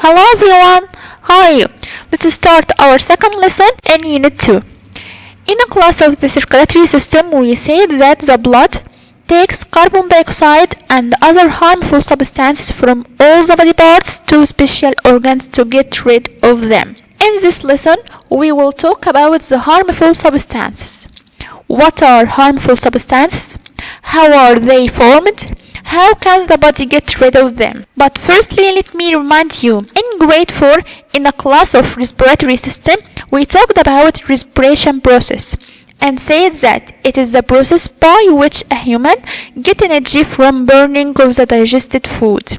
Hello everyone, how are you? Let's start our second lesson in Unit 2. In a class of the circulatory system, we said that the blood takes carbon dioxide and other harmful substances from all the body parts to special organs to get rid of them. In this lesson, we will talk about the harmful substances. What are harmful substances? How are they formed? How can the body get rid of them? But firstly, let me remind you, in grade 4, in a class of respiratory system, we talked about respiration process and said that it is the process by which a human gets energy from burning of the digested food.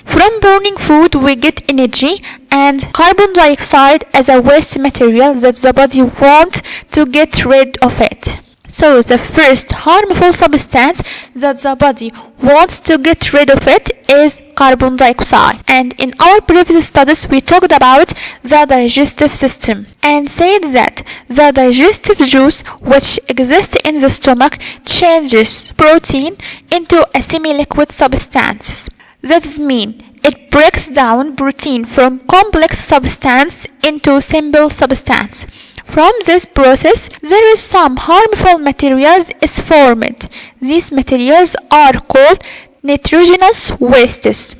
From burning food, we get energy and carbon dioxide as a waste material that the body wants to get rid of it. So the first harmful substance that the body wants to get rid of it is carbon dioxide. And in our previous studies we talked about the digestive system and said that the digestive juice which exists in the stomach changes protein into a semi-liquid substance. That means it breaks down protein from complex substance into simple substance. From this process, there is some harmful materials is formed. These materials are called nitrogenous wastes,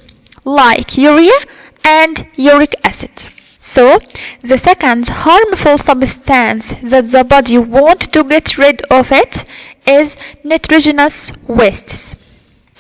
like urea and uric acid. So, the second harmful substance that the body wants to get rid of it is nitrogenous wastes.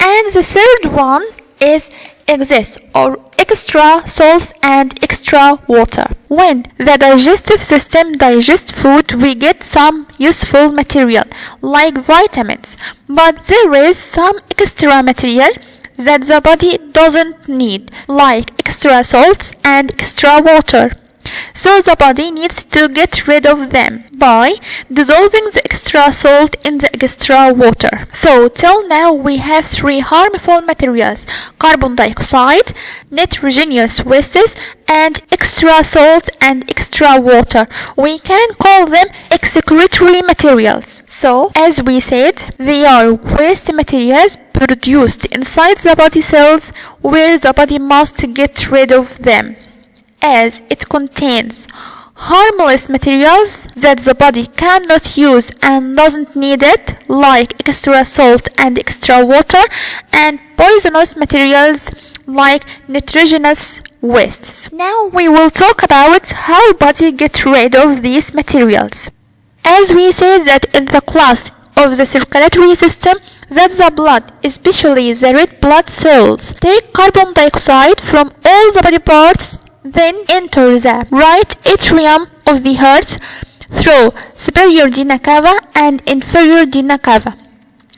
And the third one is excess or extra salts and extra water. When the digestive system digests food, we get some useful material like vitamins, but there is some extra material that the body doesn't need, like extra salts and extra water. So the body needs to get rid of them by dissolving the extra salt in the extra water. So till now we have three harmful materials: carbon dioxide, nitrogenous wastes, and extra salt and extra water. We can call them excretory materials. So as we said, they are waste materials produced inside the body cells where the body must get rid of them, as it contains harmless materials that the body cannot use and doesn't need it, like extra salt and extra water, and poisonous materials like nitrogenous wastes. Now we will talk about how body gets rid of these materials. As we said that in the class of the circulatory system, that the blood, especially the red blood cells, take carbon dioxide from all the body parts, then enter the right atrium of the heart through superior vena cava and inferior vena cava.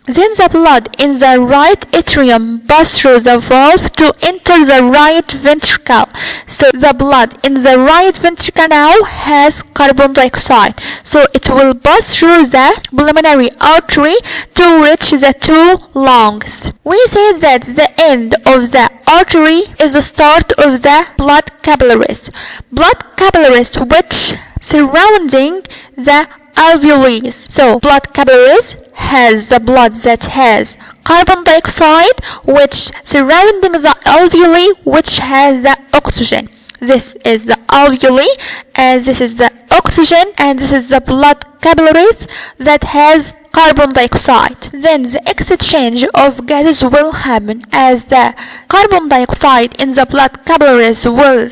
Then the blood in the right atrium passes through the valve to enter the right ventricle. So the blood in the right ventricle now has carbon dioxide. So it will pass through the pulmonary artery to reach the two lungs. We say that the end of the artery is the start of the blood capillaries. Blood capillaries which surrounding the alveoli. So blood capillaries has the blood that has carbon dioxide which surrounding the alveoli which has the oxygen. This is the alveoli and this is the oxygen, and this is the blood capillaries that has carbon dioxide. Then the exchange of gases will happen as the carbon dioxide in the blood capillaries will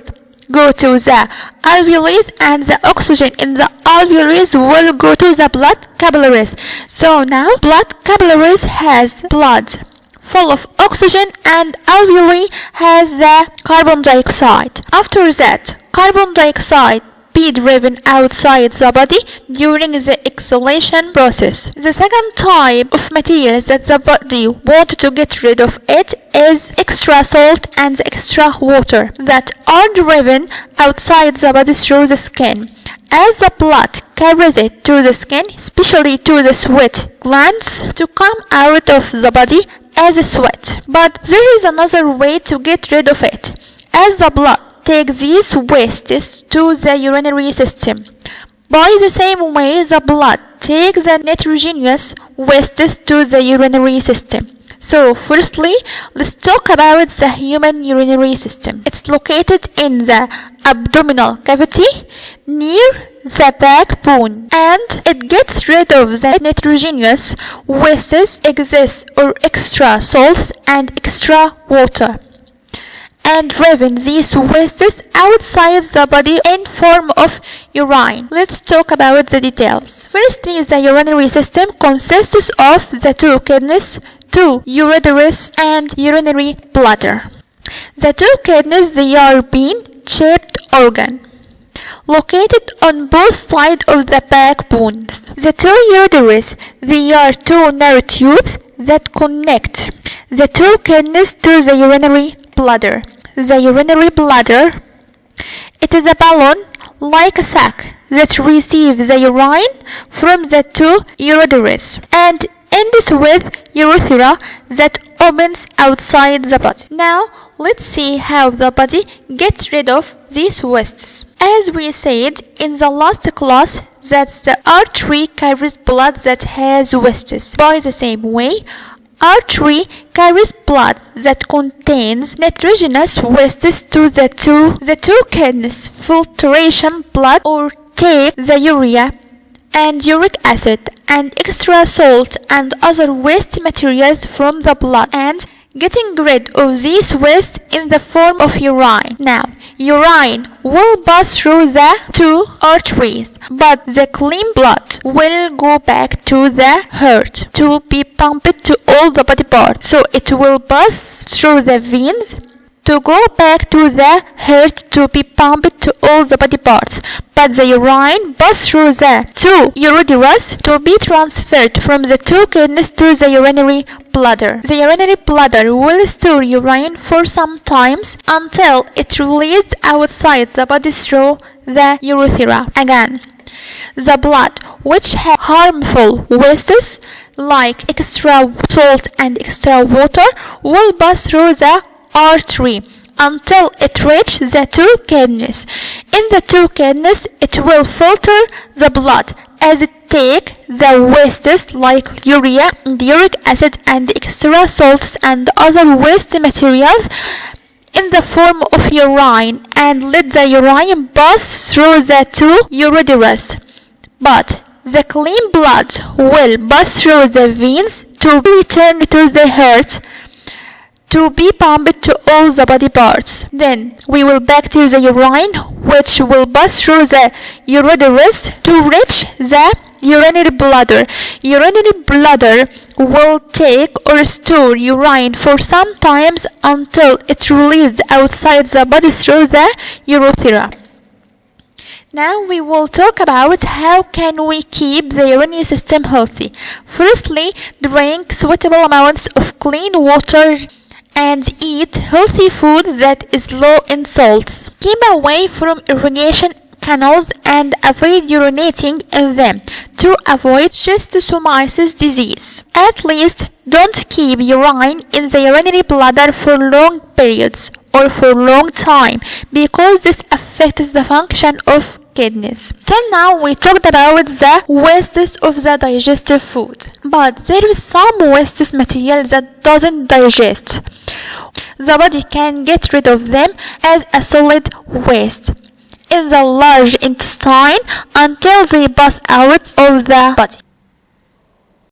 go to the alveoli and the oxygen in the alveoli will go to the blood capillaries. So now blood capillaries has blood full of oxygen and alveoli has the carbon dioxide. After that, carbon dioxide be driven outside the body during the exhalation process. The second type of materials that the body wants to get rid of it is extra salt and extra water that are driven outside the body through the skin. As the blood carries it to the skin, especially to the sweat glands, to come out of the body as a sweat. But there is another way to get rid of it. As the blood take these wastes to the urinary system. By the same way, the blood takes the nitrogenous wastes to the urinary system. So firstly, let's talk about the human urinary system. It's located in the abdominal cavity near the backbone, and it gets rid of the nitrogenous wastes, excess or extra salts and extra water, and driven these wastes outside the body in form of urine. Let's talk about the details. Firstly, the urinary system consists of the two kidneys, two ureteres, and urinary bladder. The two kidneys, they are bean-shaped organ located on both sides of the backbone. The two ureteres, they are two narrow tubes that connect the two kidneys to the urinary bladder. The urinary bladder, it is a balloon like a sac that receives the urine from the two ureteres and ends with urethra that opens outside the body. Now let's see how the body gets rid of these wastes. As we said in the last class, that the artery carries blood that has wastes. By the same way, artery carries blood that contains nitrogenous wastes to the two kidneys. Filtration blood or take the urea and uric acid and extra salt and other waste materials from the blood and getting rid of these waste in the form of urine. Now, urine will pass through the two arteries, but the clean blood will go back to the heart to be pumped to all the body parts. So it will pass through the veins to go back to the heart to be pumped to all the body parts, but the urine passes through the two ureteres to be transferred from the two kidneys to the urinary bladder. The urinary bladder will store urine for some time until it released outside the body through the urethra. Again, the blood which has harmful wastes like extra salt and extra water will pass through the artery until it reaches the two kidneys. In the two kidneys, it will filter the blood as it takes the wastes like urea and uric acid and extra salts and other waste materials in the form of urine and let the urine pass through the two ureteres. But the clean blood will pass through the veins to return to the heart to be pumped to all the body parts. Then we will back to the urine, which will pass through the ureteres to reach the urinary bladder. Urinary bladder will take or store urine for some time until it released outside the body through the urethra. Now we will talk about how can we keep the urinary system healthy. Firstly, drink suitable amounts of clean water and eat healthy food that is low in salts. Keep away from irrigation canals and avoid urinating in them to avoid schistosomiasis disease. At least don't keep urine in the urinary bladder for long periods or for long time because this affects the function of kidneys. Till now we talked about the wastes of the digestive food, but there is some wastes material that doesn't digest. The body can get rid of them as a solid waste in the large intestine until they pass out of the body.